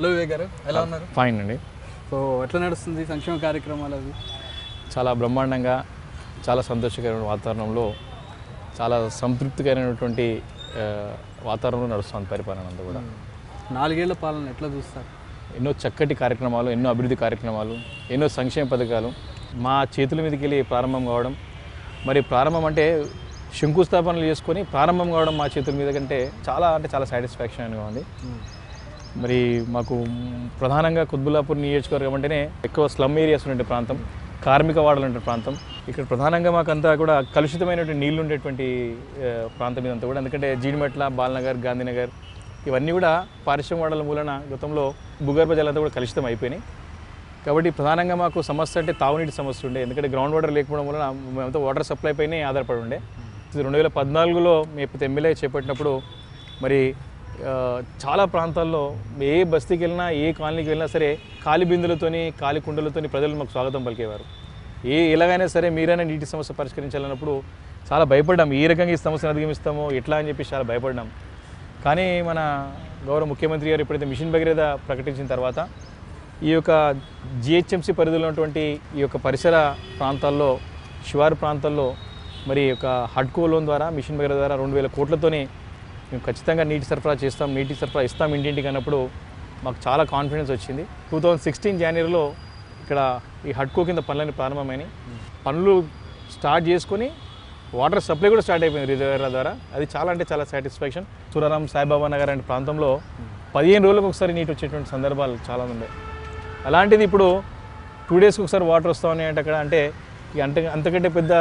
Hello Vivek గారు, ఎలా ఉన్నారు? ఫైన్ అండి. సో ఎట్లా నడుస్తుంది సంక్షేమ కార్యక్రమాలు? అవి చాలా బ్రహ్మాండంగా, చాలా సంతోషకరమైన వాతావరణంలో, చాలా సంతృప్తికరమైనటువంటి వాతావరణంలో నడుస్తుంది పరిపాలన అంతా కూడా. 4 ఏళ్ల పాలన ఎట్లా చూస్తారు? ఎన్నో చక్కటి కార్యక్రమాలు, ఎన్నో అభివృద్ధి కార్యక్రమాలు, ఎన్నో సంక్షేమ పథకాలు మా చేతుల మీదకి వెళ్ళి ప్రారంభం కావడం. మరి ప్రారంభం అంటే శంకుస్థాపనలు చేసుకొని ప్రారంభం కావడం మా చేతుల మీద కంటే చాలా సాటిస్ఫాక్షన్గా ఉంది. మరి మాకు ప్రధానంగా కుత్బుల్లాపూర్ నియోజకవర్గం అంటేనే ఎక్కువ స్లమ్ ఏరియాస్ ఉండే ప్రాంతం, కార్మిక వాడలు ఉండే ప్రాంతం. ఇక్కడ ప్రధానంగా మాకంతా కూడా కలుషితమైనటువంటి నీళ్లు ఉండేటువంటి ప్రాంతం ఇదంతా కూడా. ఎందుకంటే జీడిమెట్ల, బాలనగర్, గాంధీనగర్ ఇవన్నీ కూడా పారిశ్రామిక వాడల మూలన గతంలో భూగర్భ జలంతా కూడా కలుషితం అయిపోయినాయి. కాబట్టి ప్రధానంగా మాకు సమస్య అంటే తాగునీటి సమస్య ఉండే. ఎందుకంటే గ్రౌండ్ వాటర్ లేకపోవడం వలన మేమంతా వాటర్ సప్లై పైనే ఆధారపడి ఉండే. 2014లో మేము ఎమ్మెల్యే చేపట్టినప్పుడు మరి చాలా ప్రాంతాల్లో ఏ బస్తీకి వెళ్ళినా, ఏ కాలనీకి వెళ్ళినా సరే ఖాళీ బిందులతోని, ఖాళీ కుండలతోని ప్రజలు మాకు స్వాగతం పలికేవారు. ఎలాగైనా సరే మీరైనా నీటి సమస్య పరిష్కరించాలన్నప్పుడు చాలా భయపడ్డాం. ఏ రకంగా ఈ సమస్యను అధిగమిస్తామో ఎట్లా అని చెప్పి చాలా భయపడ్డాం. కానీ మన గౌరవ ముఖ్యమంత్రి గారు ఎప్పుడైతే మిషన్ భగీరథ ప్రకటించిన తర్వాత ఈ యొక్క జిహెచ్ఎంసీ పరిధిలో ఉన్నటువంటి ఈ యొక్క పరిసర ప్రాంతాల్లో, శివారు ప్రాంతాల్లో మరి యొక్క హడ్కో లోన్ ద్వారా, మిషన్ భగీరథ ద్వారా 2000 కోట్లతోనే మేము ఖచ్చితంగా నీటి సరఫరా ఇస్తాం ఇంటింటికి అన్నప్పుడు మాకు చాలా కాన్ఫిడెన్స్ వచ్చింది. 2016 జనవరిలో ఇక్కడ ఈ హడ్కో కింద పనులన్నీ ప్రారంభమైనాయి. పనులు స్టార్ట్ చేసుకొని వాటర్ సప్లై కూడా స్టార్ట్ అయిపోయింది రిజర్వాయర్ల ద్వారా. అది చాలా సాటిస్ఫాక్షన్. సూరారాం, సాయిబాబా నగర్ అనే ప్రాంతంలో 15 రోజులకు ఒకసారి నీటి వచ్చేటువంటి సందర్భాలు చాలా ఉన్నాయి. అలాంటిది ఇప్పుడు 2 డేస్కి ఒకసారి వాటర్ వస్తూ ఉన్నాయంటే అక్కడ అంటే అంతకంటే పెద్ద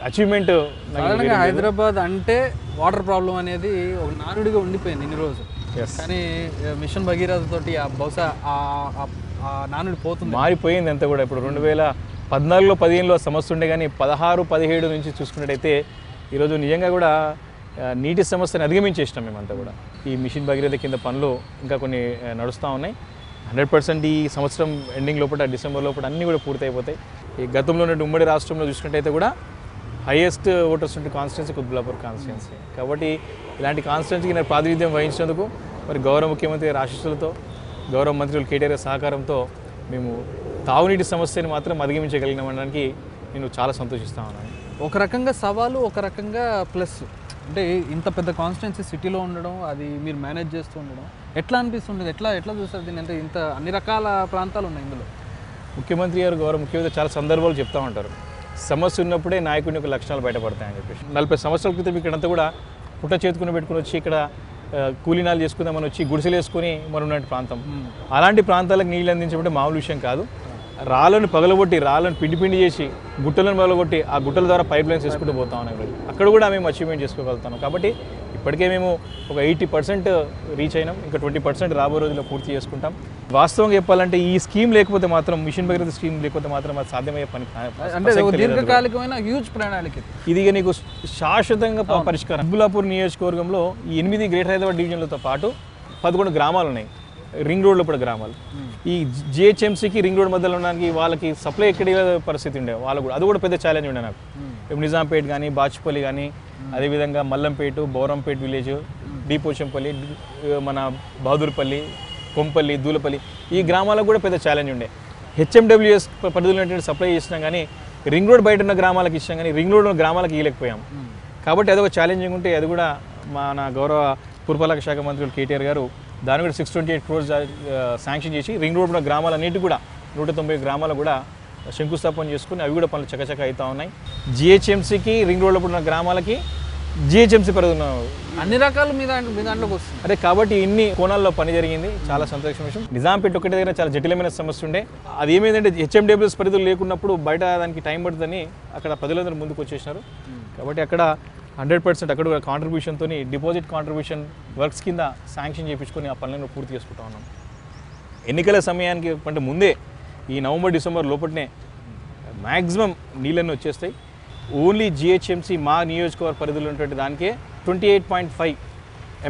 అచీవ్మెంట్. హైదరాబాద్ అంటే వాటర్ ప్రాబ్లం అనేది ఒక నానుడిగా ఉండిపోయింది ఇన్ని రోజులు. కానీ మిషన్ భగీరథ తోటి బహుశా ఆ నానుడి పోతుంది, మారిపోయింది అంతా కూడా. ఇప్పుడు 2014లో 15లో సమస్య ఉండే, కానీ 16, 17 నుంచి చూసుకున్నట్టయితే ఈరోజు నిజంగా కూడా నీటి సమస్యను అధిగమించేసినాం మేమంతా కూడా. ఈ మిషన్ భగీరథ కింద పనులు ఇంకా కొన్ని నడుస్తూ ఉన్నాయి. 100% ఈ సంవత్సరం ఎండింగ్ లోపల, డిసెంబర్ లోపల అన్నీ కూడా పూర్తయిపోతాయి. ఈ గతంలో ఉన్న ఉమ్మడి రాష్ట్రంలో చూసుకున్నట్టయితే కూడా హైయెస్ట్ ఓటర్స్ ఉంటే కాన్స్టిట్యున్సీ కుత్బుల్లాపూర్ కాన్స్టిట్యున్సీ. కాబట్టి ఇలాంటి కాన్స్టిట్యున్సీకి నేను ప్రాతినిధ్యం వహించినందుకు మరి గౌరవ ముఖ్యమంత్రి గారి ఆశీస్సులతో, గౌరవ మంత్రులు కేటీఆర్ సహకారంతో మేము తాగునీటి సమస్యని మాత్రం అధిగమించగలిగినామనడానికి నేను చాలా సంతోషిస్తా ఉన్నాను. ఒక రకంగా సవాలు, ఒక రకంగా ప్లస్. అంటే ఇంత పెద్ద కాన్స్టిట్యున్సీ సిటీలో ఉండడం, అది మీరు మేనేజ్ చేస్తూ ఉండడం ఎట్లా అనిపిస్తుంది? ఎట్లా చూస్తారు దీన్ని? అంటే ఇంత అన్ని రకాల ప్రాంతాలు ఉన్నాయి ఇందులో. ముఖ్యమంత్రి గారు, గౌరవ ముఖ్యమంత్రి చాలా సందర్భాలు చెప్తూ ఉంటారు, సమస్య ఉన్నప్పుడే నాయకుని యొక్క లక్షణాలు బయటపడతాయని చెప్పేసి. 40 సంవత్సరాల క్రితం ఇక్కడంతా కూడా పుట్ట చేతుకుని పెట్టుకుని వచ్చి ఇక్కడ కూలీనాలు చేసుకుందామని వచ్చి గుడిసెలు వేసుకొని మనం ఉన్న ప్రాంతం. అలాంటి ప్రాంతాలకు నీళ్ళు అందించబట్టే మామూలు విషయం కాదు. రాళ్ళను పగలగొట్టి, రాళ్ళను పిండి చేసి, గుట్టలను పగలగొట్టి ఆ గుట్టల ద్వారా పైప్ లైన్స్ వేసుకుంటూ పోతా ఉన్నాం. అక్కడ కూడా మేము అచీవ్మెంట్ చేసుకోగలుగుతాం. కాబట్టి ఇప్పటికే మేము ఒక 80% రీచ్ అయినాం. ఇంకా 20% రాబోయే రోజుల్లో పూర్తి చేసుకుంటాం. వాస్తవంగా చెప్పాలంటే ఈ స్కీమ్ లేకపోతే మాత్రం, మిషన్ భగీరథ స్కీమ్ లేకపోతే మాత్రం అది సాధ్యమయ్యే పని అంటే దీర్ఘకాలికమైన హ్యూజ్ ప్రణాళిక ఇది. నీకు శాశ్వతంగా పరిష్కారం. కుత్బుల్లాపూర్ నియోజకవర్గంలో ఈ 8 గ్రేటర్ హైదరాబాద్ డివిజన్లతో పాటు 11 గ్రామాలు ఉన్నాయి, రింగ్ రోడ్లో కూడా గ్రామాలు. ఈ జిహెచ్ఎంసీకి రింగ్ రోడ్ మధ్యలో ఉండడానికి వాళ్ళకి సప్లై ఎక్కడ పరిస్థితి ఉండే, వాళ్ళు కూడా అది కూడా పెద్ద ఛాలెంజ్ ఉండే నాకు. నిజాంపేట్ కానీ, బాచుపల్లి కానీ, అదేవిధంగా మల్లంపేట, బౌరంపేట విలేజ్, డీపోచంపల్లి, మన బహదూర్పల్లి, కొంపల్లి, దూలపల్లి ఈ గ్రామాలకు కూడా పెద్ద ఛాలెంజ్ ఉండే. హెచ్ఎండబ్ల్యూఎస్ పరిధిలో సప్లై చేసినాం, కానీ రింగ్ రోడ్ బయట ఉన్న గ్రామాలకు ఇచ్చినాం, కానీ రింగ్ రోడ్ ఉన్న గ్రామాలకు ఇవ్వలేకపోయాం. కాబట్టి అదొక ఛాలెంజింగ్ ఉంటే అది కూడా మన గౌరవ పురపాలక శాఖ మంత్రులు కేటీఆర్ గారు దాన్ని కూడా 628 crores శాంక్షన్ చేసి రింగ్ రోడ్ ఉన్న గ్రామాలన్నిటి కూడా 190 గ్రామాలు కూడా శంకుస్థాపన చేసుకుని అవి కూడా పనులు చకచక అవుతా ఉన్నాయి. జిహెచ్ఎంసీకి రింగ్ రోడ్లో ఉన్న గ్రామాలకి జిహెచ్ఎంసీ పరిధి అన్ని రకాలు మీ దాంట్లోకి వస్తుంది. అదే కాబట్టి ఇన్ని కోణాల్లో పని జరిగింది, చాలా సంతోషం విషయం. నిజాంపేట ఒకటి దగ్గర చాలా జటిలమైన సమస్య ఉండే. అది ఏమైందంటే హెచ్ఎండబ్ల్యూఎస్ పరిధులు లేకున్నప్పుడు బయట దానికి టైం పడుతుందని అక్కడ ప్రజలందరూ ముందుకు వచ్చేసినారు. కాబట్టి అక్కడ 100% అక్కడ కాంట్రిబ్యూషన్తో డిపాజిట్ కాంట్రిబ్యూషన్ వర్క్స్ కింద శాంక్షన్ చేయించుకొని ఆ పనులను పూర్తి చేసుకుంటా ఉన్నాం. ఎన్నికల సమయానికి అంటే ముందే ఈ నవంబర్, డిసెంబర్ లోపలనే మ్యాక్సిమం నీళ్ళన్నీ వచ్చేస్తాయి. ఓన్లీ జిహెచ్ఎంసీ మా నియోజకవర్గ పరిధిలో ఉన్నటువంటి దానికే 28.5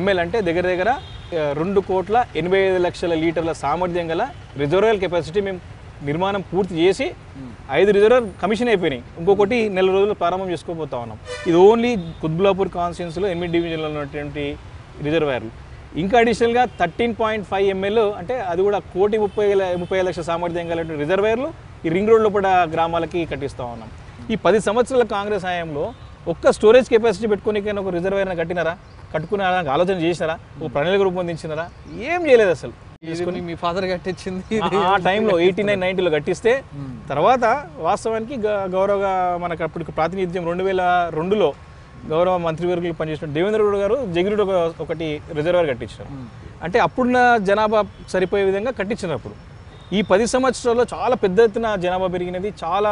ml అంటే దగ్గర 2,85,00,000 లీటర్ల సామర్థ్యం గల రిజర్వాయర్ కెపాసిటీ మేము నిర్మాణం పూర్తి చేసి 5 రిజర్వాయర్ కమిషన్ అయిపోయినాయి. ఇంకొకటి నెల రోజులు ప్రారంభం చేసుకోబోతా ఉన్నాం. ఇది ఓన్లీ కుత్బుల్లాపూర్ కాన్స్టిట్యున్సీలో 8 డివిజన్లో ఉన్నటువంటి రిజర్వాయర్లు. ఇంకా అడిషనల్గా 13.5 ML అంటే అది కూడా 1,30,30,000 సామర్థ్యం కలిగిన రిజర్వేర్లు ఈ రింగ్ రోడ్లో కూడా గ్రామాలకి కట్టిస్తూ ఉన్నాం. ఈ 10 సంవత్సరాల కాంగ్రెస్ హయాంలో ఒక్క స్టోరేజ్ కెపాసిటీ పెట్టుకోనికైనా ఒక రిజర్వేర్ని కట్టినారా, కట్టుకున్నారా, ఆలోచన చేసినారా, ఒక ప్రణాళిక రూపొందించినారా? ఏం చేయలేదు అసలు. మీ ఫాదర్ కట్టించింది ఆ టైంలో 89, 90లో కట్టిస్తే తర్వాత వాస్తవానికి గౌరవ మనకు అప్పటికి ప్రాతినిధ్యం 2002లో గౌరవ మంత్రివర్గులు పనిచేసిన దేవేంద్ర గౌడ్ గారు జగిరుడు ఒకటి రిజర్వేర్ కట్టించారు. అంటే అప్పుడున్న జనాభా సరిపోయే విధంగా కట్టించారు. అప్పుడు ఈ 10 సంవత్సరాల్లో చాలా పెద్ద ఎత్తున జనాభా పెరిగినది. చాలా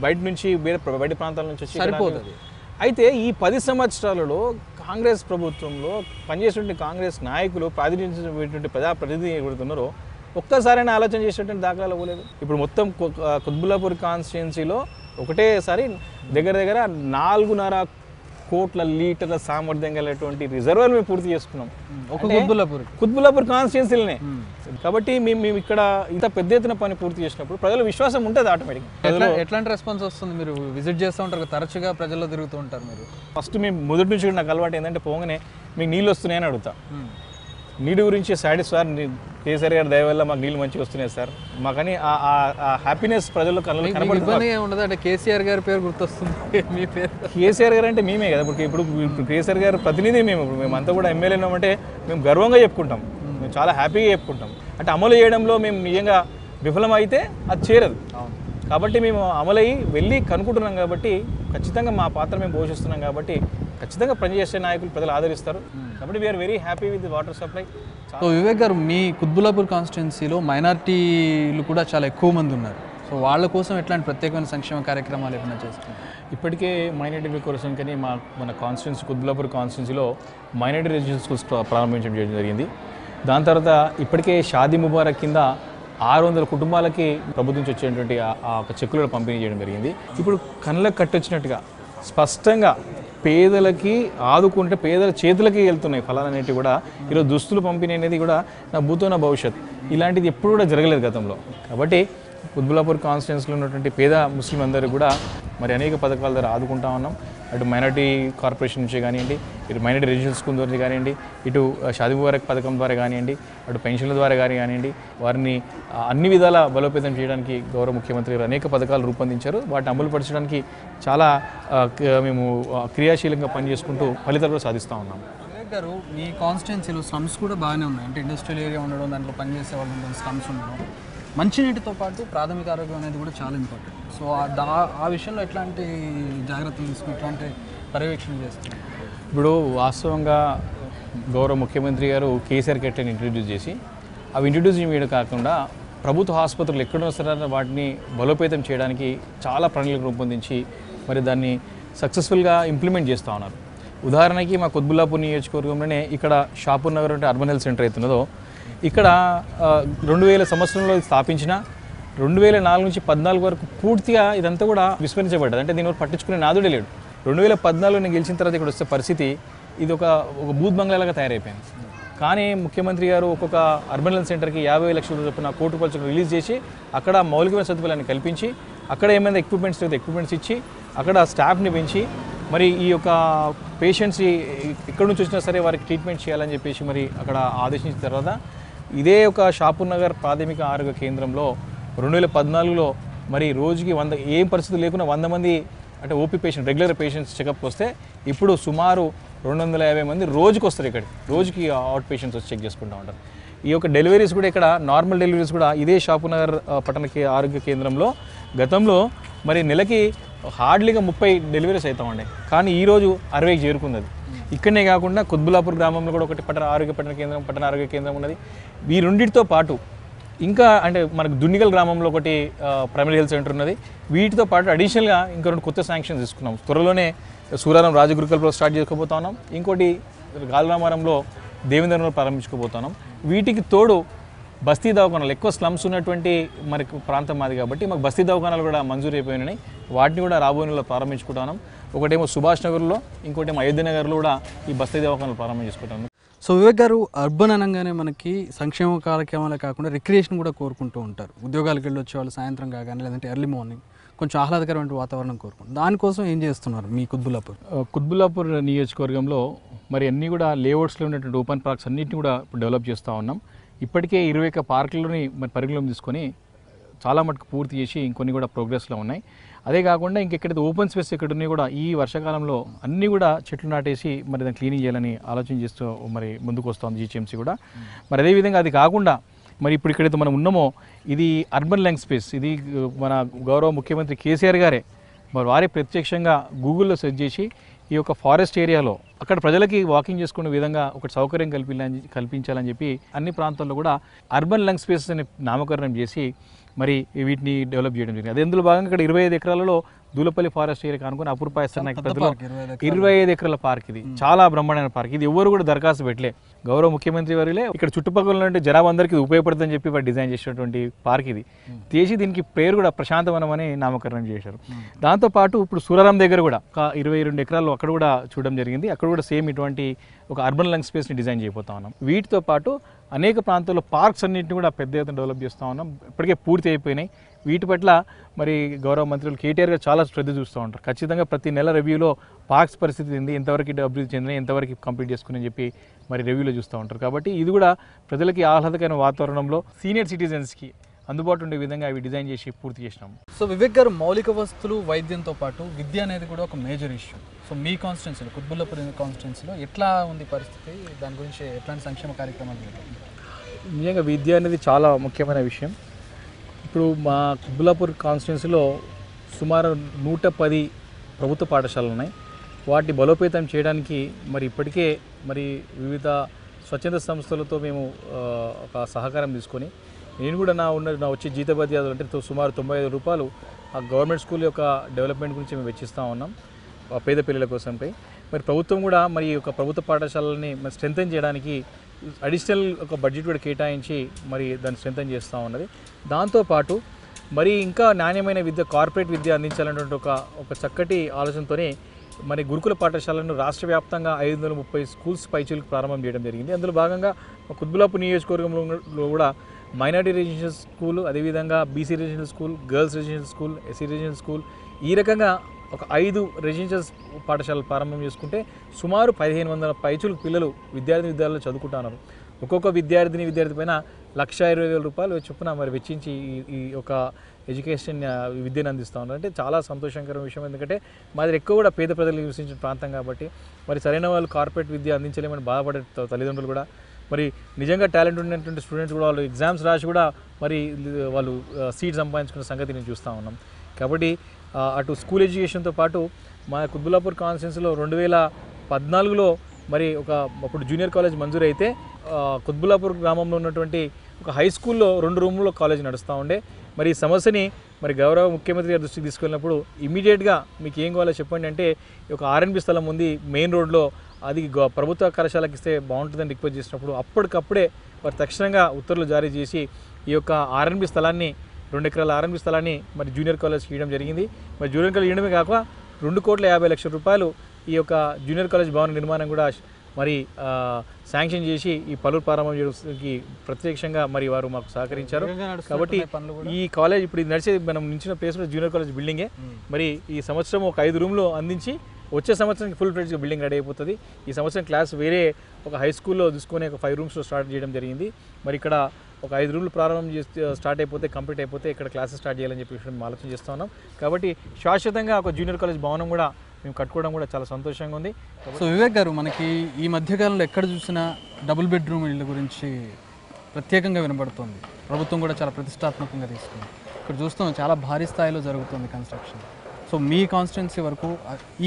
బయట నుంచి బయట ప్రాంతాల నుంచి వచ్చి సరిపోతుంది. అయితే ఈ 10 సంవత్సరాలలో కాంగ్రెస్ ప్రభుత్వంలో పనిచేసినటువంటి కాంగ్రెస్ నాయకులు ప్రాతినిధ్యం ప్రజాప్రతినిధి ఎవరుతున్నారో ఒక్కసారైనా ఆలోచన చేసేటువంటి దాఖలాలు పోలేదు. ఇప్పుడు మొత్తం కుత్బుల్లాపూర్ కాన్స్టిట్యున్సీలో ఒకటేసారి దగ్గర 4.5 కోట్ల లీటర్ల సామర్థ్యం కలిగినటువంటి రిజర్వాయర్ మేము పూర్తి చేసుకున్నాం ఒక కుత్బుల్లాపూర్ కాన్స్టిట్యున్సీలనే. కాబట్టి మేము ఇక్కడ ఇంత పెద్ద ఎత్తున పని పూర్తి చేసినప్పుడు ప్రజల విశ్వాసం ఉంటుంది ఆటోమేటిక్గా. ఎట్లాంటి రెస్పాన్స్ వస్తుంది? మీరు విజిట్ చేస్తూ ఉంటారు, తరచుగా ప్రజల్లో తిరుగుతూ ఉంటారు మీరు. ఫస్ట్ మేము మొదటి నుంచి నాకు అలవాటు ఏంటంటే పోగానే మీకు నీళ్ళు వస్తున్నాయని అడుగుతా. నీళ్ళు గురించి సాటిస్ఫై కేసీఆర్ గారి దయ వల్ల మాకు నీళ్ళు మంచిగా వస్తున్నాయి సార్ మాకని ఆ హ్యాపీనెస్ ప్రజల్లో కనబడుతుంది. అంటే కేసీఆర్ గారి పేరు గుర్తొస్తుంది. మీ పేరు కేసీఆర్ గారు అంటే మేమే కదా. ఇప్పుడు కేసీఆర్ గారు ప్రతినిధి మేమంతా కూడా ఎమ్మెల్యే ఉన్నామంటే మేము గర్వంగా చెప్పుకుంటాం, మేము చాలా హ్యాపీగా చెప్పుకుంటాం. అంటే అమలు చేయడంలో మేము నిజంగా విఫలమైతే అది చేరదు. కాబట్టి మేము అమలయ్యి వెళ్ళి కనుక్కుంటున్నాం కాబట్టి ఖచ్చితంగా మా పాత్ర మేము పోషిస్తున్నాం కాబట్టి ఖచ్చితంగా పనిచేసే నాయకులు ప్రజలు ఆదరిస్తారు. కాబట్టి we are very happy with water supply. So Vivek garu, మీ కుత్బుల్లాపూర్ కాన్స్టిట్యున్సీలో మైనారిటీలు కూడా చాలా ఎక్కువ మంది ఉన్నారు. సో వాళ్ళ కోసం ఎట్లాంటి ప్రత్యేకమైన సంక్షేమ కార్యక్రమాలు ఏమైనా చేస్తున్నారు? ఇప్పటికే మైనారిటీ కోసం కానీ మన కాన్స్టిట్యున్సీ కుత్బుల్లాపూర్ కాన్స్టిట్యున్సీలో మైనారిటీ రెసిడెన్షియల్ స్కూల్స్ ప్రారంభించడం జరిగింది. దాని తర్వాత ఇప్పటికే షాదీ ముబారక్ కింద 600 కుటుంబాలకి ప్రభుత్వం నుంచి వచ్చేటువంటి ఒక చెక్కులను పంపిణీ చేయడం జరిగింది. ఇప్పుడు కళ్ళకు కట్టొచ్చినట్టుగా స్పష్టంగా పేదలకి ఆదుకుంటే పేదల చేతులకి వెళ్తున్నాయి ఫలాలు అనేటివి కూడా. ఈరోజు దుస్తులు పంపిణీ అనేది కూడా నా భూతో భవిష్యత్ ఇలాంటిది ఎప్పుడు కూడా జరగలేదు గతంలో. కాబట్టి కుత్బుల్లాపూర్ కాన్స్టిట్యున్సీలో ఉన్నటువంటి పేద ముస్లిం అందరూ కూడా మరి అనేక పథకాల ద్వారా ఆదుకుంటా ఉన్నాం. అటు మైనారిటీ కార్పొరేషన్ నుంచి కానివ్వండి, ఇటు మైనారిటీ రెసిడెన్షియల్ స్కూల్ ద్వారా కానివ్వండి, ఇటు షాదీ ముబారక్ పథకం ద్వారా కానివ్వండి, అటు పెన్షన్ల ద్వారా కానివ్వండి, వారిని అన్ని విధాల బలోపేతం చేయడానికి గౌరవ ముఖ్యమంత్రి గారు అనేక పథకాలు రూపొందించారు. వాటిని అమలుపరచడానికి చాలా మేము క్రియాశీలంగా పనిచేసుకుంటూ ఫలితాలు కూడా సాధిస్తూ ఉన్నాం. గారు, మీ కాన్స్టిట్యున్సీలో స్లమ్స్ కూడా బాగానే ఉన్నాయి. అంటే ఇండస్ట్రియల్ ఏరియా ఉండడం, దాంట్లో పనిచేసే వాళ్ళు ఉండడం, స్లమ్స్ ఉండడం, మంచినీటితో పాటు ప్రాథమిక ఆరోగ్యం అనేది కూడా చాలా ఇంపార్టెంట్. సో ఆ విషయంలో ఎట్లాంటి జాగ్రత్తలు తీసుకుని ఎట్లాంటి పర్యవేక్షణ చేస్తున్నారు? ఇప్పుడు వాస్తవంగా గౌరవ ముఖ్యమంత్రి గారు కేసీఆర్ కిట్ని ఇంట్రడ్యూస్ చేసి అవి ఇంట్రడ్యూస్ చేయడం కాకుండా ప్రభుత్వ ఆసుపత్రులు ఎక్కడో సరే వాటిని బలోపేతం చేయడానికి చాలా ప్రణాళికలు రూపొందించి మరి దాన్ని సక్సెస్ఫుల్గా ఇంప్లిమెంట్ చేస్తూ ఉన్నారు. ఉదాహరణకి మా కుత్బుల్లాపూర్ నియోజకవర్గంలోనే ఇక్కడ షాపూర్ నగర్ అంటే అర్బన్ హెల్త్ సెంటర్ అవుతున్నదో ఇక్కడ 2000 సంవత్సరంలో స్థాపించిన 2004 నుంచి 14 వరకు పూర్తిగా ఇదంతా కూడా విస్మరించబడ్డది. అంటే దీని వరకు పట్టించుకునే నాదుడే లేడు. 2014లో నేను గెలిచిన తర్వాత ఇక్కడ వస్తే పరిస్థితి ఇది ఒక బూత్ బంగ్లాలాగా తయారైపోయింది. కానీ ముఖ్యమంత్రి గారు ఒక్కొక్క అర్బన్ హెల్త్ సెంటర్కి 50 లక్షల చొప్పున ₹1 కోటి రూపాయలు రిలీజ్ చేసి అక్కడ మౌలికమైన సదుపాయాలను కల్పించి అక్కడ ఏమైనా ఎక్విప్మెంట్స్ ఇచ్చి అక్కడ స్టాఫ్ని పెంచి మరి ఈ యొక్క పేషెంట్స్ ఎక్కడి నుంచి వచ్చినా సరే వారికి ట్రీట్మెంట్ చేయాలని చెప్పేసి మరి అక్కడ ఆదేశించిన తర్వాత ఇదే ఒక షాపూర్ నగర్ ప్రాథమిక ఆరోగ్య కేంద్రంలో 2014లో మరి రోజుకి 100 ఏం పరిస్థితి లేకుండా 100 మంది అంటే ఓపీ పేషెంట్ రెగ్యులర్ పేషెంట్స్ చెకప్కి వస్తే ఇప్పుడు సుమారు 250 మంది రోజుకి వస్తారు. ఇక్కడ రోజుకి అవుట్ పేషెంట్స్ వచ్చి చెక్ చేసుకుంటూ ఉంటారు. ఈ యొక్క డెలివరీస్ కూడా ఇక్కడ నార్మల్ డెలివరీస్ కూడా ఇదే షాపూర్ నగర్ పట్టణ ఆరోగ్య కేంద్రంలో గతంలో మరి నెలకి హార్డ్లీగా 30 డెలివరీస్ అవుతామండి. కానీ ఈరోజు 60కి చేరుకున్నది. ఇక్కడనే కాకుండా కుత్బుల్లాపూర్ గ్రామంలో కూడా ఒకటి పట్టణ ఆరోగ్య కేంద్రం ఉన్నది. ఈ రెండింటితో పాటు ఇంకా అంటే మనకు దున్నిగల్ గ్రామంలో ఒకటి ప్రైమరీ హెల్త్ సెంటర్ ఉన్నది. వీటితో పాటు అడిషనల్గా ఇంకా 2 కొత్త శాంక్షన్స్ తీసుకున్నాం. త్వరలోనే సూరారం రాజగురుకల్పలో స్టార్ట్ చేసుకోబోతా ఉన్నాం. ఇంకోటి గాల్రామారంలో దేవేంద్రంలో ప్రారంభించుకోబోతున్నాం. వీటికి తోడు బస్తీ దవాఖానాలు ఎక్కువ స్లమ్స్ ఉన్నటువంటి మనకు ప్రాంతం మాది కాబట్టి మాకు బస్తీ దవాఖానాలు కూడా మంజూరు అయిపోయినాయి. వాటిని కూడా రాబోయే నెలలో ప్రారంభించుకుంటున్నాం. ఒకటేమో సుభాష్ నగర్లో, ఇంకోటేమో అయోధ్య నగర్లో కూడా ఈ బస్తీ దవాఖానాలు ప్రారంభం చేసుకుంటాను. సో వివేక్ గారు, అర్బన్ అనగానే మనకి సంక్షేమ కార్యక్రమాలే కాకుండా రిక్రియేషన్ కూడా కోరుకుంటూ ఉంటారు. ఉద్యోగాలకు వెళ్ళి వచ్చే వాళ్ళు సాయంత్రం కాగానే లేదంటే ఎర్లీ మార్నింగ్ కొంచెం ఆహ్లాదకరమైన వాతావరణం కోరుకుంటారు. దానికోసం ఏం చేస్తున్నారు మీ కుత్బుల్లాపూర్? కుత్బుల్లాపూర్ నియోజకవర్గంలో మరి అన్నీ కూడా లేఅవుట్స్లో ఉన్నటువంటి ఓపెన్ పార్క్స్ అన్నింటినీ కూడా ఇప్పుడు డెవలప్ చేస్తూ ఉన్నాం. ఇప్పటికే 21 పార్కులని మరి పరిగణలోకి తీసుకొని చాలా మటుకు పూర్తి చేసి ఇంకొన్ని కూడా ప్రోగ్రెస్లో ఉన్నాయి. అదే కాకుండా ఇంకెక్కడైతే ఓపెన్ స్పేస్ ఎక్కడున్నాయి కూడా ఈ వర్షాకాలంలో అన్నీ కూడా చెట్లు నాటేసి మరి దాన్ని క్లీనింగ్ చేయాలని ఆలోచన చేస్తూ మరి ముందుకు వస్తుంది జీహెచ్ఎంసీ కూడా. మరి అదేవిధంగా అది కాకుండా మరి ఇప్పుడు ఇక్కడైతే మనం ఉన్నామో ఇది అర్బన్ ల్యాండ్ స్పేస్. ఇది మన గౌరవ ముఖ్యమంత్రి కేసీఆర్ గారే మరి వారే ప్రత్యక్షంగా గూగుల్లో సెర్చ్ చేసి ఈ యొక్క ఫారెస్ట్ ఏరియాలో అక్కడ ప్రజలకి వాకింగ్ చేసుకునే విధంగా ఒక సౌకర్యం కల్పించాలని చెప్పి అన్ని ప్రాంతాల్లో కూడా అర్బన్ లంగ్ స్పేసెస్ అని నామకరణం చేసి మరి వీటిని డెవలప్ చేయడం జరిగింది. అది అందులో భాగంగా ఇక్కడ 25 ఎకరాలలో దూలపల్లి ఫారెస్ట్ ఏరియా అనుకుని అపూర్పాయస్తాన్ పెద్దలో 25 ఎకరాల పార్క్. ఇది చాలా బ్రహ్మాండమైన పార్క్. ఇది ఎవరు కూడా దరఖాస్తు పెట్టలే. గౌరవ ముఖ్యమంత్రి వారిలే ఇక్కడ చుట్టుపక్కల ఉండే జనాభా అందరికీ ఉపయోగపడుతుందని చెప్పి వారు డిజైన్ చేసినటువంటి పార్క్ ఇది. చేసి దీనికి పేరు కూడా ప్రశాంతవనం అని నామకరణం చేశారు. దాంతోపాటు ఇప్పుడు సూరారం దగ్గర కూడా ఒక 22 ఎకరాలు అక్కడ కూడా చూడడం జరిగింది. అక్కడ కూడా సేమ్ ఇటువంటి ఒక అర్బన్ లంగ్ స్పేస్ని డిజైన్ చేయబోతా ఉన్నాం. వీటితో పాటు అనేక ప్రాంతాల్లో పార్క్స్ అన్నింటినీ కూడా పెద్ద ఎత్తున డెవలప్ చేస్తూ ఉన్నాం. ఇప్పటికే పూర్తి అయిపోయినాయి. వీటి పట్ల మరి గౌరవ మంత్రులు కేటీఆర్ గారు చాలా శ్రద్ధ చూస్తూ ఉంటారు. ఖచ్చితంగా ప్రతి నెల రివ్యూలో పార్క్స్ పరిస్థితి ఏంది, ఎంతవరకు అభివృద్ధి చెందినాయి, ఎంతవరకు కంప్లీట్ చేసుకుని చెప్పి మరి రివ్యూలో చూస్తూ ఉంటారు. కాబట్టి ఇది కూడా ప్రజలకి ఆహ్లాదకరమైన వాతావరణంలో సీనియర్ సిటిజన్స్కి అందుబాటులో ఉండే విధంగా అవి డిజైన్ చేసి పూర్తి చేసినాము. సో వివేక్ గారు, మౌలిక వస్తువులు వైద్యంతో పాటు విద్య అనేది కూడా ఒక మేజర్ ఇష్యూ. సో మీ కాన్స్టిట్యున్సీలో కుత్బుల్లాపూర్ కాన్స్టిట్యున్సీలో ఎట్లా ఉంది పరిస్థితి, దాని గురించి ఎట్లాంటి సంక్షేమ కార్యక్రమాలు జరుగుతుంది? నిజంగా విద్య అనేది చాలా ముఖ్యమైన విషయం. ఇప్పుడు మా కుత్బుల్లాపూర్ కాన్స్టిట్యున్సీలో సుమారు 110 ప్రభుత్వ పాఠశాలలు ఉన్నాయి. వాటిని బలోపేతం చేయడానికి మరి ఇప్పటికే మరి వివిధ స్వచ్ఛంద సంస్థలతో మేము ఒక సహకారం తీసుకొని నేను కూడా నా వచ్చే జీతభత్యాలు అంటే సుమారు 95 రూపాయలు ఆ గవర్నమెంట్ స్కూల్ యొక్క డెవలప్మెంట్ గురించి మేము వెచ్చిస్తూ ఉన్నాం పేద పిల్లల కోసంపై. మరి ప్రభుత్వం కూడా మరి ఒక ప్రభుత్వ పాఠశాలని మరి స్ట్రెంథెన్ చేయడానికి అడిషనల్ ఒక బడ్జెట్ కూడా కేటాయించి మరి దాన్ని స్ట్రెంథెన్ చేస్తూ ఉన్నది. దాంతోపాటు మరి ఇంకా నాణ్యమైన విద్య, కార్పొరేట్ విద్య అందించాలన్నటువంటి ఒక చక్కటి ఆలోచనతోనే మరి గురుకుల పాఠశాలను రాష్ట్ర వ్యాప్తంగా 530 స్కూల్స్ పైచీలకు ప్రారంభం చేయడం జరిగింది. అందులో భాగంగా కుత్బుల్లాపూర్ నియోజకవర్గంలో కూడా మైనారిటీ రెసిడెన్షియల్ స్కూల్, అదేవిధంగా BC residential school, girls residential school, SC residential school, ఈ రకంగా ఒక 5 రెసిడెన్షియల్ పాఠశాలలు ప్రారంభం చేసుకుంటే సుమారు 1500 పైచులు పిల్లలు విద్యార్థులు చదువుకుంటున్నారు. ఒక్కొక్క విద్యార్థి పైన 1,20,000 రూపాయలు చొప్పున మరి వెచ్చించి ఈ యొక్క ఎడ్యుకేషన్ విద్యను అందిస్తూ ఉన్నారు. అంటే చాలా సంతోషకరమైన విషయం. ఎందుకంటే మాది ఎక్కువ కూడా పేద ప్రజలు నివసించిన ప్రాంతం కాబట్టి మరి సరైన వాళ్ళు కార్పొరేట్ విద్య అందించలేమని బాధపడే తల్లిదండ్రులు కూడా మరి నిజంగా టాలెంట్ ఉన్నటువంటి స్టూడెంట్స్ కూడా వాళ్ళు ఎగ్జామ్స్ రాసి కూడా మరి వాళ్ళు సీట్ సంపాదించుకున్న సంగతి నేను చూస్తూ ఉన్నాం. కాబట్టి అటు స్కూల్ ఎడ్యుకేషన్తో పాటు మా కుత్బుల్లాపూర్ కాన్స్టిట్యున్సీలో 2014లో మరి అప్పుడు జూనియర్ కాలేజ్ మంజూరు అయితే కుత్బుల్లాపూర్ గ్రామంలో ఉన్నటువంటి ఒక హై స్కూల్లో 2 రూముల్లో కాలేజ్ నడుస్తూ ఉండే. మరి ఈ సమస్యని మరి గౌరవ ముఖ్యమంత్రి గారి దృష్టికి తీసుకెళ్ళినప్పుడు ఇమీడియట్గా మీకు ఏం కావాలో చెప్పండి అంటే ఒక R&B స్థలం ఉంది మెయిన్ రోడ్లో, అది ప్రభుత్వ కళాశాలకు ఇస్తే బాగుంటుందని రిక్వెస్ట్ చేసినప్పుడు అప్పటికప్పుడే వారు తక్షణంగా ఉత్తర్వులు జారీ చేసి ఈ యొక్క R&B స్థలాన్ని 2 ఎకరాల R&B స్థలాన్ని మరి జూనియర్ కాలేజ్కి ఇవ్వడం జరిగింది. మరి జూనియర్ కాలేజ్ ఇవ్వడమే కాక 2,50,00,000 రూపాయలు ఈ యొక్క జూనియర్ కాలేజ్ భవన నిర్మాణం కూడా మరి శాంక్షన్ చేసి ఈ పనులు ప్రారంభం చేయడానికి ప్రత్యక్షంగా మరి వారు మాకు సహకరించారు. కాబట్టి ఈ కాలేజ్ ఇప్పుడు నడిచే మనం నించిన ప్లేస్ కూడా జూనియర్ కాలేజ్ బిల్డింగే. మరి ఈ సంవత్సరం ఒక 5 రూమ్లు అందించి వచ్చే సంవత్సరానికి ఫుల్ ఫ్లెడ్జ్గా బిల్డింగ్ రెడీ అయిపోతుంది. ఈ సంవత్సరం క్లాస్ వేరే ఒక హై స్కూల్లో తీసుకొని ఒక 5 రూమ్స్లో స్టార్ట్ చేయడం జరిగింది. మరి ఇక్కడ ఒక 5 రూమ్లు ప్రారంభం చేసి స్టార్ట్ అయిపోతే కంప్లీట్ అయిపోతే ఇక్కడ క్లాసెస్ స్టార్ట్ చేయాలని చెప్పి మేము ఆలోచన చేస్తూ ఉన్నాం. కాబట్టి శాశ్వతంగా ఒక జూనియర్ కాలేజ్ భవనం కూడా మేము కట్టుకోవడం కూడా చాలా సంతోషంగా ఉంది. సో వివేక్ గారు, మనకి ఈ మధ్యకాలంలో ఎక్కడ చూసినా డబుల్ బెడ్రూమ్ ఇళ్ళ గురించి ప్రత్యేకంగా వినబడుతుంది. ప్రభుత్వం కూడా చాలా ప్రతిష్టాత్మకంగా తీసుకుంది. ఇక్కడ చూస్తాం చాలా భారీ స్థాయిలో జరుగుతుంది కన్స్ట్రక్షన్. సో మీ కాన్స్టిట్యున్సీ వరకు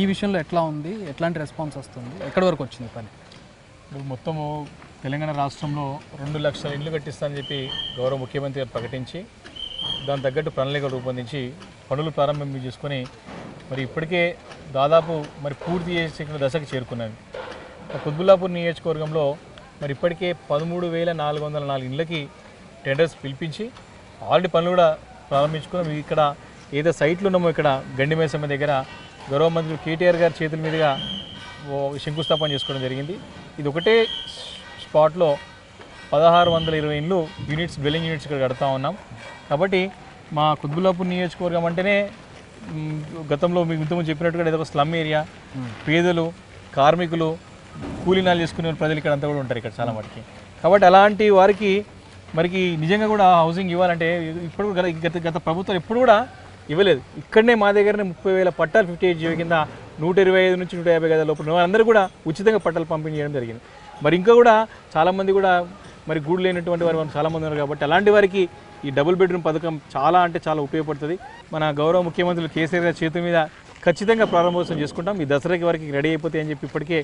ఈ విషయంలో ఎట్లా ఉంది, ఎట్లాంటి రెస్పాన్స్ వస్తుంది, ఎక్కడి వరకు వచ్చింది పని? మొత్తము తెలంగాణ రాష్ట్రంలో 2 లక్షల ఇళ్ళు కట్టిస్తానని చెప్పి గౌరవ ముఖ్యమంత్రి గారు ప్రకటించి దాని తగ్గట్టు ప్రణాళికలు రూపొందించి పనులు ప్రారంభం చేసుకొని మరి ఇప్పటికే దాదాపు మరి పూర్తి చేసే దశకు చేరుకున్నాను. కుత్బుల్లాపూర్ నియోజకవర్గంలో మరి ఇప్పటికే 13,404 ఇళ్ళకి టెండర్స్ పిలిపించి ఆల్రెడీ పనులు కూడా ప్రారంభించుకున్నాం. ఇక్కడ ఏదో సైట్లు ఉన్నామో ఇక్కడ గండిమేసమ్మ దగ్గర గౌరవ మంత్రులు కేటీఆర్ గారి చేతుల మీదుగా శంకుస్థాపన చేసుకోవడం జరిగింది. ఇది ఒకటే స్పాట్లో 1620 ఇళ్ళు యూనిట్స్, డ్వెల్లింగ్ యూనిట్స్ ఇక్కడ కడతా ఉన్నాం. కాబట్టి మా కుత్బుల్లాపూర్ నియోజకవర్గం అంటేనే గతంలో మీకు ఇంతకుముందు చెప్పినట్టుగా ఏదో ఒక స్లమ్ ఏరియా, పేదలు, కార్మికులు, కూలీనాలు చేసుకునే ప్రజలు ఇక్కడ అంతా కూడా ఉంటారు ఇక్కడ చాలా మటుకి. కాబట్టి అలాంటి వారికి మరికి నిజంగా కూడా హౌసింగ్ ఇవ్వాలంటే ఇప్పుడు గత ప్రభుత్వం ఎప్పుడు కూడా ఇవ్వలేదు. ఇక్కడనే మా దగ్గరనే 30,000 పట్టాలు 58 జీవో కింద 125 నుంచి 150 గదాల లోపల అందరూ కూడా ఉచితంగా పట్టాలు పంపిణీ చేయడం జరిగింది. మరి ఇంకా కూడా చాలామంది కూడా మరి గూడు లేనటువంటి వారు చాలామంది ఉన్నారు. కాబట్టి అలాంటి వారికి ఈ డబుల్ బెడ్రూమ్ పథకం చాలా అంటే చాలా ఉపయోగపడుతుంది. మన గౌరవ ముఖ్యమంత్రులు కేసీఆర్ గారి చేతి మీద ఖచ్చితంగా ప్రారంభోత్సవం చేసుకుంటాం. ఈ దసరాకి వరకు రెడీ అయిపోతాయి అని చెప్పి ఇప్పటికే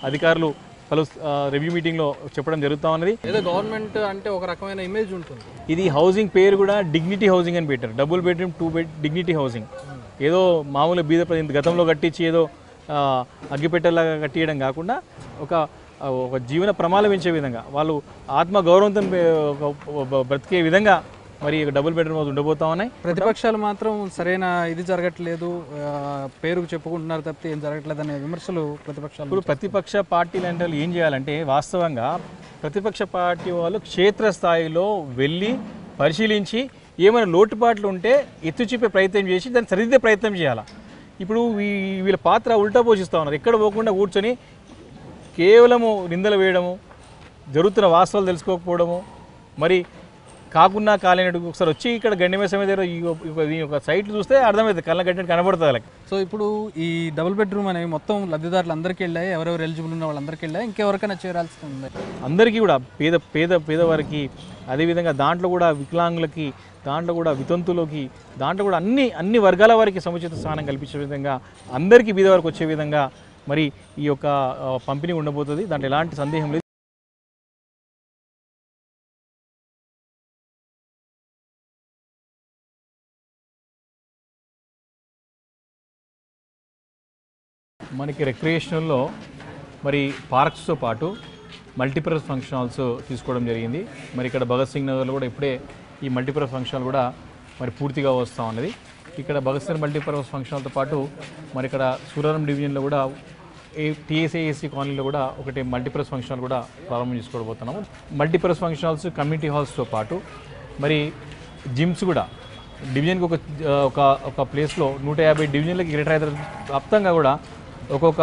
అధికారులు పలు రివ్యూ మీటింగ్లో చెప్పడం జరుగుతూ ఉన్నది. ఏదో గవర్నమెంట్ అంటే ఒక రకమైన ఇమేజ్ ఉంటుంది. ఇది హౌసింగ్ పేరు కూడా డిగ్నిటీ హౌసింగ్ అని పెట్టారు. Double bedroom 2 bed dignity housing. ఏదో మామూలు బీద గతంలో కట్టించి ఏదో అగ్గిపెట్టలాగా కట్టియడం కాకుండా ఒక జీవన ప్రమాణం పెంచే విధంగా వాళ్ళు ఆత్మ గౌరవంతో బ్రతికే విధంగా మరి డబుల్ బెడ్రూమ్ హౌస్ ఉండబోతా ఉన్నాయి. ప్రతిపక్షాలు మాత్రం సరైన ఇది జరగట్లేదు, పేరుకు చెప్పుకుంటున్నారు తప్పితే ఏం జరగట్లేదు అనే విమర్శలు ప్రతిపక్షాలు. ఇప్పుడు ప్రతిపక్ష పార్టీలు అంటే ఏం చేయాలంటే వాస్తవంగా ప్రతిపక్ష పార్టీ వాళ్ళు క్షేత్రస్థాయిలో వెళ్ళి పరిశీలించి ఏమైనా లోటుపాట్లు ఉంటే ఎత్తు చూపే ప్రయత్నం చేసి దాన్ని సరిదిద్దే ప్రయత్నం చేయాలి. ఇప్పుడు వీళ్ళ పాత్ర ఉల్టా పోషిస్తూ ఉన్నారు. ఎక్కడ పోకుండా కూర్చొని కేవలము నిందలు వేయడము, జరుగుతున్న వాస్తవాలు తెలుసుకోకపోవడము, మరి కాకుండా కాలేనట్టు ఒకసారి వచ్చి ఇక్కడ గండిమే సమయ దగ్గర ఈ ఒక సైట్లు చూస్తే అర్థమవుతుంది, కళ్ళ గంటెంట్ కనబడుతుంది వాళ్ళకి. సో ఇప్పుడు ఈ డబుల్ బెడ్రూమ్ అనేవి మొత్తం లబ్ధిదారులు అందరికీ వెళ్ళాయి, ఎవరెవరు ఎలిజిబుల్ ఉన్న వాళ్ళందరికీ వెళ్ళాయి, ఇంకెవరికైనా చేరాల్సి ఉంది? అందరికీ కూడా పేదవారికి, అదేవిధంగా దాంట్లో కూడా వికలాంగులకి, దాంట్లో కూడా వితంతులకి, దాంట్లో కూడా అన్ని వర్గాల వారికి సముచిత స్థానం కల్పించే విధంగా అందరికీ బీద వరకు వచ్చే విధంగా మరి ఈ యొక్క పంపిణీ ఉండబోతుంది. దాంట్లో ఎలాంటి సందేహం లేదు. మనకి రిక్రియేషనల్లో మరి పార్క్స్తో పాటు మల్టీపర్పస్ ఫంక్షన్ హాల్స్ తీసుకోవడం జరిగింది. మరి ఇక్కడ భగత్ సింగ్ నగర్లో కూడా ఇప్పుడే ఈ మల్టీపర్పస్ ఫంక్షన్ హాల్ కూడా మరి పూర్తిగా వస్తూ ఉన్నది. ఇక్కడ భగత్ సింగ్ మల్టీపర్పస్ ఫంక్షన్ హాల్తో పాటు మరి ఇక్కడ సూరారం డివిజన్లో కూడా టీఎస్ఏఎస్సీ కాలనీలో కూడా ఒకటి మల్టీపర్పస్ ఫంక్షన్ హాల్ కూడా ప్రారంభం చేసుకోబోతున్నాము. మల్టీపర్పస్ ఫంక్షన్ హాల్స్, కమ్యూనిటీ హాల్స్తో పాటు మరి జిమ్స్ కూడా డివిజన్కి ఒక ప్లేస్లో 150 డివిజన్లకి గ్రేటర్ హైదరాబాద్ వ్యాప్తంగా కూడా ఒక్కొక్క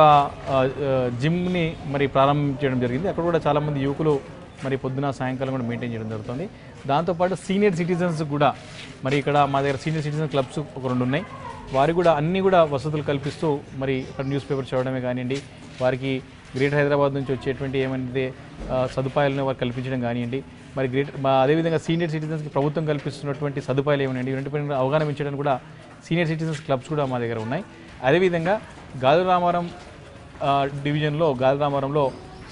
జిమ్ని మరి ప్రారంభించడం జరిగింది. అక్కడ కూడా చాలామంది యువకులు మరి పొద్దున సాయంకాలం కూడా మెయింటైన్ చేయడం జరుగుతుంది. దాంతోపాటు సీనియర్ సిటిజన్స్ కూడా మరి ఇక్కడ మా దగ్గర సీనియర్ సిటిజన్ క్లబ్స్ ఒక 2 ఉన్నాయి. వారికి కూడా అన్నీ కూడా వసతులు కల్పిస్తూ మరి ఇక్కడ న్యూస్ పేపర్ చదవడమే కానివ్వండి, వారికి గ్రేటర్ హైదరాబాద్ నుంచి వచ్చేటువంటి ఏమంటే సదుపాయాలను వారు కల్పించడం కానివ్వండి, మరి అదేవిధంగా సీనియర్ సిటిజన్స్కి ప్రభుత్వం కల్పిస్తున్నటువంటి సదుపాయాలు ఏమనండి ఇటువంటి అవగాహన పెంచడానికి కూడా సీనియర్ సిటిజన్స్ క్లబ్స్ కూడా మా దగ్గర ఉన్నాయి. అదేవిధంగా గాలిరామారం డివిజన్లో గాలిరామారంలో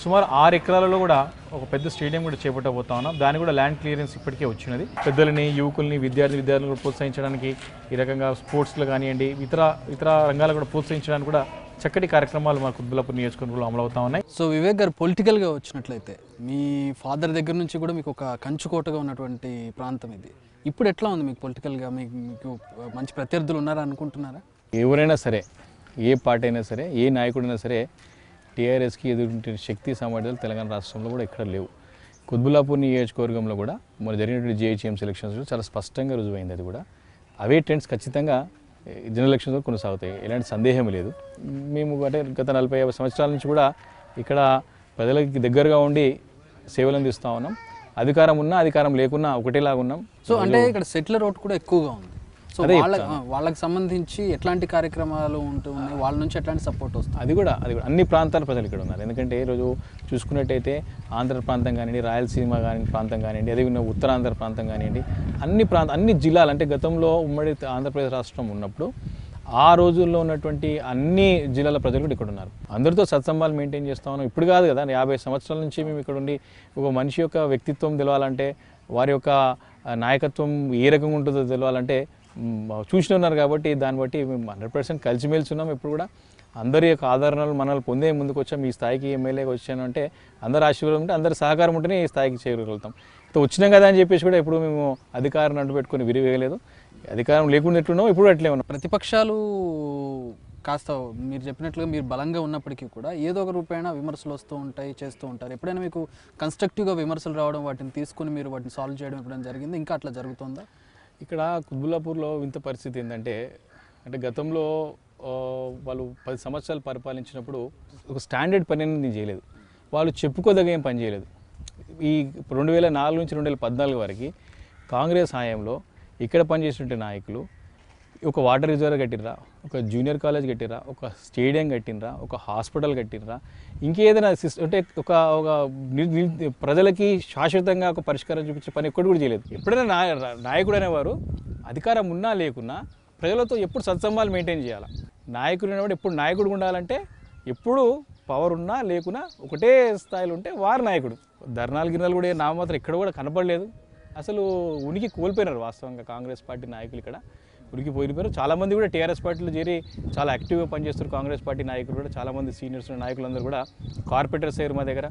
సుమారు 6 ఎకరాలలో కూడా ఒక పెద్ద స్టేడియం కూడా చేపట్టబోతా ఉన్నాం. దాని కూడా ల్యాండ్ క్లియరెన్స్ ఇప్పటికే వచ్చినది. పెద్దలని, యువకుల్ని, విద్యార్థులను కూడా ప్రోత్సహించడానికి ఈ రకంగా స్పోర్ట్స్లో కానివ్వండి, ఇతర రంగాలు కూడా ప్రోత్సహించడానికి కూడా చక్కటి కార్యక్రమాలు మా కుత్బుల్లాపూర్ నియోజకవర్గంలో అమలవుతా ఉన్నాయి. సో వివేక్ గారు, పొలిటికల్గా వచ్చినట్లయితే మీ ఫాదర్ దగ్గర నుంచి కూడా మీకు ఒక కంచుకోటగా ఉన్నటువంటి ప్రాంతం ఇది. ఇప్పుడు ఎట్లా ఉంది మీకు పొలిటికల్గా? మీకు మంచి ప్రత్యర్థులు ఉన్నారా అనుకుంటున్నారా? ఎవరైనా సరే, ఏ పార్టీ అయినా సరే, ఏ నాయకుడైనా సరే టీఆర్ఎస్కి ఎదుర్కొంటే శక్తి సామర్థ్యాలు తెలంగాణ రాష్ట్రంలో కూడా ఎక్కడ లేవు. కుత్బుల్లాపూర్ నియోజకవర్గంలో కూడా మరి జరిగినటువంటి జిహెచ్ఎంసీ ఎలక్షన్స్ చాలా స్పష్టంగా రుజువైంది. అది కూడా అవే ట్రెండ్స్ ఖచ్చితంగా జనరల్ ఎలక్షన్స్ కొనసాగుతాయి, ఎలాంటి సందేహం లేదు. మేము అంటే గత 40-50 సంవత్సరాల నుంచి కూడా ఇక్కడ ప్రజలకి దగ్గరగా ఉండి సేవలు అందిస్తూ ఉన్నాం. అధికారం ఉన్నా అధికారం లేకున్నా ఒకటేలాగా ఉన్నాం. సో అంటే ఇక్కడ సెటిలర్ ఓట్ కూడా ఎక్కువగా ఉంది. సో వాళ్ళకి సంబంధించి ఎట్లాంటి కార్యక్రమాలు ఉంటున్నాయి, వాళ్ళ నుంచి ఎట్లాంటి సపోర్ట్ వస్తుంది? అది కూడా అన్ని ప్రాంతాల ప్రజలు ఇక్కడ ఉన్నారు. ఎందుకంటే ఈరోజు చూసుకున్నట్టయితే ఆంధ్ర ప్రాంతం కానివ్వండి, రాయలసీమ ప్రాంతం కానివ్వండి, అదేవిధంగా ఉత్తరాంధ్ర ప్రాంతం కానివ్వండి, అన్ని జిల్లాలు అంటే గతంలో ఉమ్మడి ఆంధ్రప్రదేశ్ రాష్ట్రం ఉన్నప్పుడు ఆ రోజుల్లో ఉన్నటువంటి అన్ని జిల్లాల ప్రజలు కూడా ఇక్కడ ఉన్నారు. అందరితో సత్సంబాలు మెయింటైన్ చేస్తూ ఉన్నాం. ఇప్పుడు కాదు కదా, 50 సంవత్సరాల నుంచి మేము ఇక్కడ ఉండి ఒక మనిషి యొక్క వ్యక్తిత్వం తెలవాలంటే, వారి యొక్క నాయకత్వం ఏ రకంగా ఉంటుందో తెలవాలంటే చూసి ఉన్నారు. కాబట్టి దాన్ని బట్టి మేము 100% కలిసిమెలిసి ఉన్నాం. ఇప్పుడు కూడా అందరి యొక్క ఆదరణలు మనల్ని పొందే ముందుకు వచ్చాం. ఈ స్థాయికి ఎమ్మెల్యేగా వచ్చాను అంటే అందరి ఆశీర్వాదం ఉంటే, అందరి సహకారం ఉంటేనే ఈ స్థాయికి చేరగలుగుతాం. వచ్చినాం కదా అని చెప్పేసి కూడా ఇప్పుడు మేము అధికారం అంటు పెట్టుకొని విరివేయలేదు. అధికారం లేకుండా ఎట్లున్నాం, ఇప్పుడు అట్లే ఉన్నాం. ప్రతిపక్షాలు కాస్త మీరు చెప్పినట్లుగా మీరు బలంగా ఉన్నప్పటికీ కూడా ఏదో ఒక రూపేణ విమర్శలు వస్తూ ఉంటాయి, చేస్తూ ఉంటారు. ఎప్పుడైనా మీకు కన్స్ట్రక్టివ్గా విమర్శలు రావడం, వాటిని తీసుకుని మీరు వాటిని సాల్వ్ చేయడం ఎప్పుడైనా జరిగింది? ఇంకా అట్లా జరుగుతుందా? ఇక్కడ కుత్బుల్లాపూర్లో వింత పరిస్థితి ఏంటంటే, గతంలో వాళ్ళు 10 సంవత్సరాలు పరిపాలించినప్పుడు ఒక స్టాండర్డ్ పని అనేది చేయలేదు. వాళ్ళు చెప్పుకోదగ్గ ఏం పని చేయలేదు. ఈ 2004 నుంచి 2014 వరకు కాంగ్రెస్ హయాంలో ఇక్కడ పనిచేసినటువంటి నాయకులు ఒక వాటర్ రిజర్వ్ కట్టినరా, ఒక జూనియర్ కాలేజ్ కట్టినరా, ఒక స్టేడియం కట్టినరా, ఒక హాస్పిటల్ కట్టినరా, ఇంకేదైనా అంటే ఒక ప్రజలకి శాశ్వతంగా ఒక పరిష్కారం చూపించే పని ఎక్కడు కూడా చేయలేదు. ఎప్పుడైనా నాయకుడు అనేవారు అధికారం ఉన్నా లేకున్నా ప్రజలతో ఎప్పుడు సత్సంబాలు మెయింటైన్ చేయాలి. నాయకుడు అనేవాడు ఎప్పుడు నాయకుడు ఉండాలంటే ఎప్పుడు పవర్ ఉన్నా లేకున్నా ఒకటే స్థాయిలో ఉంటే వారు నాయకుడు. ధర్నాలు గిర్నాలు కూడా నామమాత్రం ఇక్కడ కూడా కనపడలేదు. అసలు ఉనికి కోల్పోయినారు వాస్తవంగా కాంగ్రెస్ పార్టీ నాయకులు ఇక్కడ ఉనికి పోయిపోయారు. చాలామంది కూడా టీఆర్ఎస్ పార్టీలో చేరి చాలా యాక్టివ్గా పనిచేస్తారు. కాంగ్రెస్ పార్టీ నాయకులు కూడా చాలామంది సీనియర్స్ నాయకులందరూ కూడా కార్పొరేటర్స్ అయ్యారు మా దగ్గర,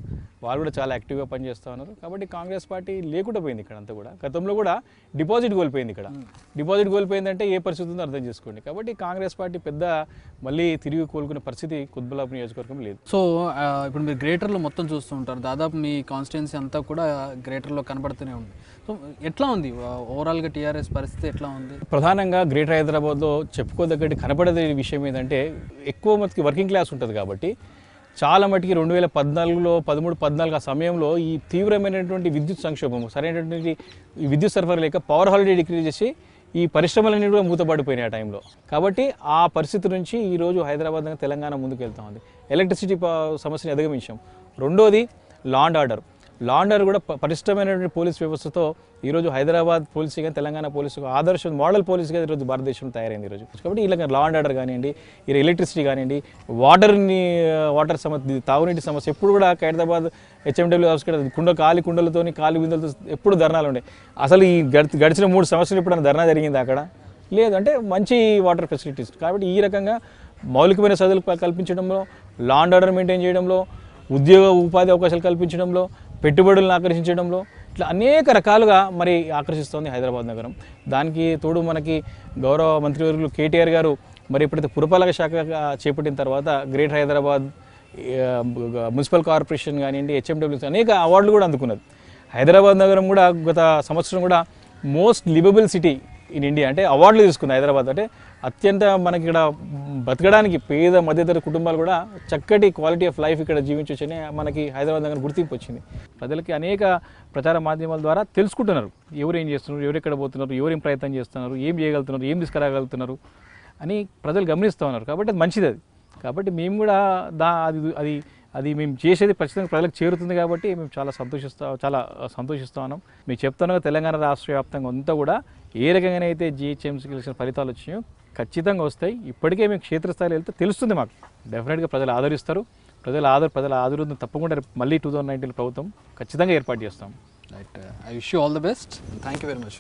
వాళ్ళు కూడా చాలా యాక్టివ్గా పనిచేస్తూ ఉన్నారు. కాబట్టి కాంగ్రెస్ పార్టీ లేకుండా పోయింది ఇక్కడ అంతా కూడా. గతంలో కూడా డిపాజిట్ కోల్పోయింది ఇక్కడ. డిపాజిట్ కోల్పోయిందంటే ఏ పరిస్థితి ఉందో అర్థం చేసుకోండి. కాబట్టి కాంగ్రెస్ పార్టీ పెద్ద మళ్ళీ తిరిగి కోలుకునే పరిస్థితి కుత్బుల్లాపూర్ నియోజకవర్గం లేదు. సో ఇప్పుడు మీరు గ్రేటర్లో మొత్తం చూస్తూ ఉంటారు, దాదాపు మీ కాన్స్టిట్యున్సీ అంతా కూడా గ్రేటర్లో కనబడుతూనే ఉంది. సో ఎట్లా ఉంది ఓవరాల్గా టీఆర్ఎస్ పరిస్థితి ఎట్లా ఉంది? ప్రధానంగా గ్రేటర్ హైదరాబాద్లో చెప్పుకోదగ్గటి కనపడే విషయం ఏంటంటే ఎక్కువ మందికి వర్కింగ్ క్లాస్ ఉంటుంది కాబట్టి చాలా మటుకి 2014లో 13-14 ఆ సమయంలో ఈ తీవ్రమైనటువంటి విద్యుత్ సంక్షోభం, సరైనటువంటి ఈ విద్యుత్ సరఫరా లేక పవర్ హాలిడే డిక్లేర్ చేసి ఈ పరిశ్రమలన్నీ కూడా మూతపడిపోయినాయి ఆ టైంలో. కాబట్టి ఆ పరిస్థితి నుంచి ఈరోజు హైదరాబాద్ తెలంగాణ ముందుకు వెళ్తూ ఉంది. ఎలక్ట్రిసిటీ సమస్యను అధిగమించాం. రెండోది law and order. Law and order కూడా పటిష్టమైనటువంటి పోలీస్ వ్యవస్థతో ఈరోజు హైదరాబాద్ పోలీసు కానీ తెలంగాణ పోలీసు ఆదర్శం మోడల్ పోలీసుగా ఈరోజు భారతదేశంలో తయారైంది ఈరోజు. కాబట్టి ఇలా లా అండ్ ఆర్డర్ కానివ్వండి, ఈ ఎలక్ట్రిసిటీ కానివ్వండి, వాటర్ సమస్య, తాగునీటి సమస్య ఎప్పుడు కూడా హైదరాబాద్ హెచ్ఎండబ్ల్యూ హౌస్ కాలి కుండలతో కాలి బిందెలతో ఎప్పుడు ధర్నాలు ఉండే. అసలు ఈ గడిచిన 3 సంవత్సరాలు ఎప్పుడైనా ధర్నా జరిగింది అక్కడ లేదు. అంటే మంచి వాటర్ ఫెసిలిటీస్. కాబట్టి ఈ రకంగా మౌలికమైన సదుపాయాలు కల్పించడంలో, లా అండ్ ఆర్డర్ మెయింటైన్ చేయడంలో, ఉద్యోగ ఉపాధి అవకాశాలు కల్పించడంలో, పెట్టుబడులను ఆకర్షించడంలో ఇట్లా అనేక రకాలుగా మరి ఆకర్షిస్తోంది హైదరాబాద్ నగరం. దానికి తోడు మనకి గౌరవ మంత్రివర్యులు కేటీఆర్ గారు మరి ఎప్పుడైతే పురపాలక శాఖ చేపట్టిన తర్వాత గ్రేటర్ హైదరాబాద్ మున్సిపల్ కార్పొరేషన్ కానివ్వండి, హెచ్ఎండబ్ల్యూస్ అనేక అవార్డులు కూడా అందుకున్నది. హైదరాబాద్ నగరం కూడా గత సంవత్సరం కూడా most liveable city in India అంటే అవార్డులు తీసుకుంది హైదరాబాద్. అంటే అత్యంత మనకి ఇక్కడ బతకడానికి పేద మధ్యతరగతి కుటుంబాలు కూడా చక్కటి క్వాలిటీ ఆఫ్ లైఫ్ ఇక్కడ జీవించవచ్చని మనకి హైదరాబాద్ దగ్గర గుర్తింపు వచ్చింది. ప్రజలకి అనేక ప్రచార మాధ్యమాల ద్వారా తెలుసుకుంటున్నారు ఎవరు ఏం చేస్తున్నారు, ఎవరు ఎక్కడ పోతున్నారు, ఎవరు ఏం ప్రయత్నం చేస్తున్నారు, ఏం చేయగలుగుతున్నారు, ఏం తీసుకురాగలుగుతున్నారు అని ప్రజలు గమనిస్తూ ఉన్నారు. కాబట్టి అది మంచిది. అది కాబట్టి మేము కూడా అది మేము చేసేది ఖచ్చితంగా ప్రజలకు చేరుతుంది. కాబట్టి మేము చాలా సంతోషిస్తూ ఉన్నాం. మీకు చెప్తాను తెలంగాణ రాష్ట్ర వ్యాప్తంగా అంతా కూడా ఏ రకంగానైతే జిహెచ్ఎంసీకి వచ్చిన ఫలితాలు వచ్చినాయో ఖచ్చితంగా వస్తాయి. ఇప్పటికే మేము క్షేత్రస్థాయిలో వెళ్తే తెలుస్తుంది మాకు. డెఫినెట్గా ప్రజలు ఆదరిస్తారు. ప్రజల ఆదరణ తప్పకుండా మళ్ళీ 2019 ప్రభుత్వం ఖచ్చితంగా ఏర్పాటు చేస్తాం. Right. I wish you all the best. Thank you very much.